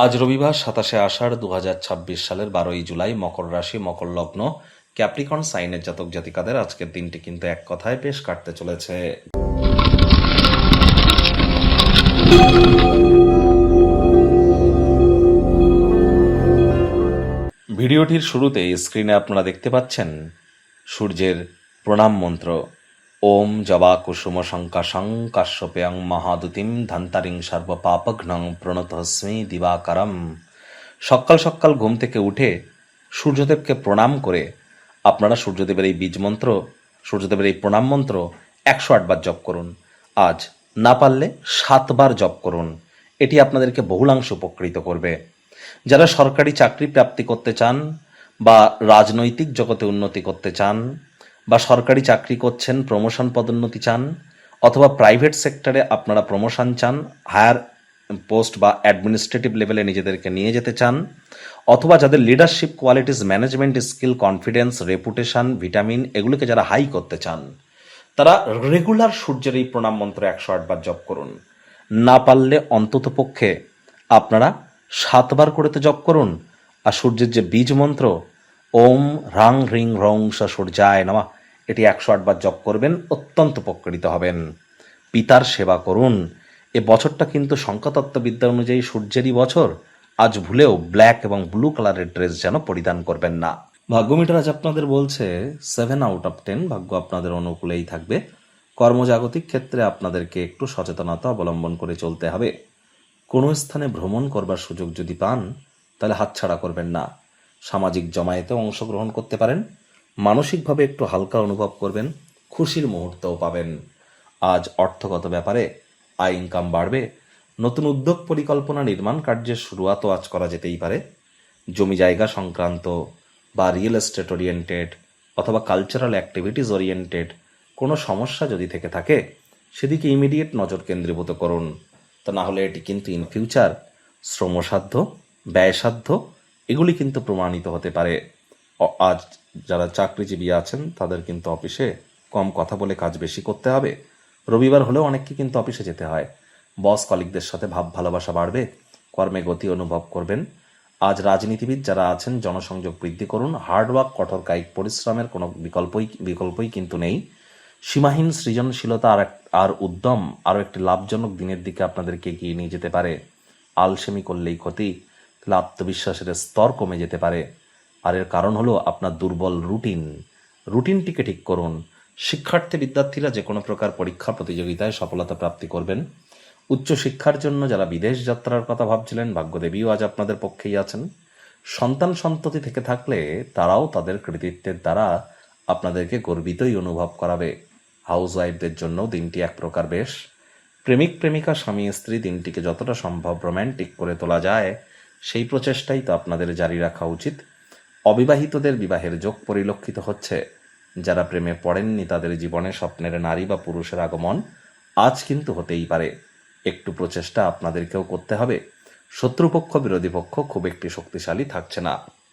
আজ রবিবার ২৭শে আষাঢ় ২০২৬ সালের ১২ই জুলাই, মকর রাশি, মকর লগ্ন, ক্যাপ্রিকন সাইনের জাতক জাতিকাদের আজকের দিনটি কিন্তু এক কথায় বেশ কাটতে চলেছে। ভিডিওটির শুরুতে স্ক্রিনে আপনারা দেখতে পাচ্ছেন সূর্যের প্রণাম মন্ত্র। ওম জবা কুসুম শঙ্কাশং কাশ্যপেয়ং মহাদুতিম ধন্তারিং সর্বপাপঘ্নং প্রণতস্মি দিবাকরম। সকাল সকাল ঘুম থেকে উঠে সূর্যদেবকে প্রণাম করে আপনারা সূর্যদেবের এই বীজ মন্ত্র, সূর্যদেবের এই প্রণাম মন্ত্র ১০৮ বার জপ করুন। আজ না পারলে ৭ বার জপ করুন। এটি আপনাদেরকে বহুলাংশ উপকৃত করবে। যারা সরকারি চাকরি প্রাপ্তি করতে চান বা রাজনৈতিক জগতে উন্নতি করতে চান বা সরকারি চাকরি করছেন, প্রমোশন পদোন্নতি চান, অথবা প্রাইভেট সেক্টরে আপনারা প্রমোশন চান, হায়ার পোস্ট বা অ্যাডমিনিস্ট্রেটিভ লেভেলে নিজেদেরকে নিয়ে যেতে চান, অথবা যাদের leadership qualities, management skill, confidence, reputation, vitamin এগুলোকে যারা হাই করতে চান, তারা রেগুলার সূর্যের এই প্রণাম মন্ত্র ১০৮ বার জপ করুন। না পারলে অন্তত পক্ষে আপনারা ৭ বার করে তো জপ করুন। আর সূর্যের যে বীজ মন্ত্র ওম হ্রাং হ্রিং হ্রং সূর্যায় নমঃ, এটি ১০৮ বার জপ করবেন, অত্যন্ত উপকৃত হবেন। পিতার সেবা করুন। এ বছরটা কিন্তু সংখ্যাতত্ত্ববিদ্যা অনুযায়ী সূর্যেরই বছর। আজ ভুলেও ব্ল্যাক এবং ব্লু কালারের ড্রেস যেন পরিধান করবেন না। ভাগ্যমিটার আজ আপনাদের বলছে 7/10, ভাগ্য আপনাদের অনুকূলেই থাকবে। কর্মজাগতিক ক্ষেত্রে আপনাদেরকে একটু সচেতনতা অবলম্বন করে চলতে হবে। কোনো স্থানে ভ্রমণ করবার সুযোগ যদি পান তাহলে হাতছাড়া করবেন না। সামাজিক জমায়েতে অংশগ্রহণ করতে পারেন। মানসিকভাবে একটু হালকা অনুভব করবেন, খুশির মুহূর্তও পাবেন। আজ অর্থগত ব্যাপারে আয় ইনকাম বাড়বে। নতুন উদ্যোগ, পরিকল্পনা, নির্মাণ কার্যের শুরুয়াতও আজ করা যেতেই পারে। জমি জায়গা সংক্রান্ত বা রিয়েল এস্টেট ওরিয়েন্টেড অথবা কালচারাল অ্যাক্টিভিটিস ওরিয়েন্টেড কোনো সমস্যা যদি থেকে থাকে সেদিকে ইমিডিয়েট নজর কেন্দ্রীভূত করুন। তা না হলে এটি কিন্তু ইন ফিউচার শ্রমসাধ্য, ব্যয়সাধ্য এগুলি কিন্তু প্রমাণিত হতে পারে। আজ যারা চাকরিজীবী আছেন তাদের কিন্তু অফিসে কম কথা বলে কাজ বেশি করতে হবে। রবিবার হলেও অনেককে কিন্তু অফিসে যেতে হয়। বস কলিগদের সাথে ভাব ভালোবাসা বাড়বে, কর্মে গতি অনুভব করবেন। আজ রাজনীতিবিদ যারা আছেন জনসংযোগ বৃদ্ধি করুন। হার্ডওয়ার্ক, কঠোর কায়িক পরিশ্রমের কোনো বিকল্পই কিন্তু নেই। সীমাহীন সৃজনশীলতা আর উদ্যম আরও একটি লাভজনক দিনের দিকে আপনাদেরকে এগিয়ে নিয়ে যেতে পারে। আলসেমি করলেই ক্ষতি, তাহলে আত্মবিশ্বাসের স্তর কমে যেতে পারে। আর এর কারণ হলো আপনার দুর্বল রুটিনটিকে ঠিক করুন। বিদ্যার্থীরা যে কোনো প্রকার পরীক্ষা প্রতিযোগিতায় সফলতা প্রাপ্তি করবেন। উচ্চশিক্ষার জন্য যারা বিদেশ যাত্রার কথা ভাবছিলেন, ভাগ্যদেবীও আজ আপনাদের পক্ষেই আছেন। সন্তান সন্ততি থেকে থাকলে তারাও তাদের কৃতিত্বের দ্বারা আপনাদেরকে গর্বিতই অনুভব করাবে। হাউস ওয়াইফদের জন্য দিনটি এক প্রকার বেশ। প্রেমিক প্রেমিকা, স্বামী স্ত্রী দিনটিকে যতটা সম্ভব রোম্যান্টিক করে তোলা যায় সেই প্রচেষ্টাই তো আপনাদের জারি রাখা উচিত। অবিবাহিতদের বিবাহের যোগ পরিলক্ষিত হচ্ছে। যারা প্রেমে পড়েননি তাদের জীবনে স্বপ্নের নারী বা পুরুষের আগমন আজ কিন্তু হতেই পারে। একটু প্রচেষ্টা আপনাদেরকেও করতে হবে। শত্রুপক্ষ, বিরোধী পক্ষ খুব একটি শক্তিশালী থাকছে না।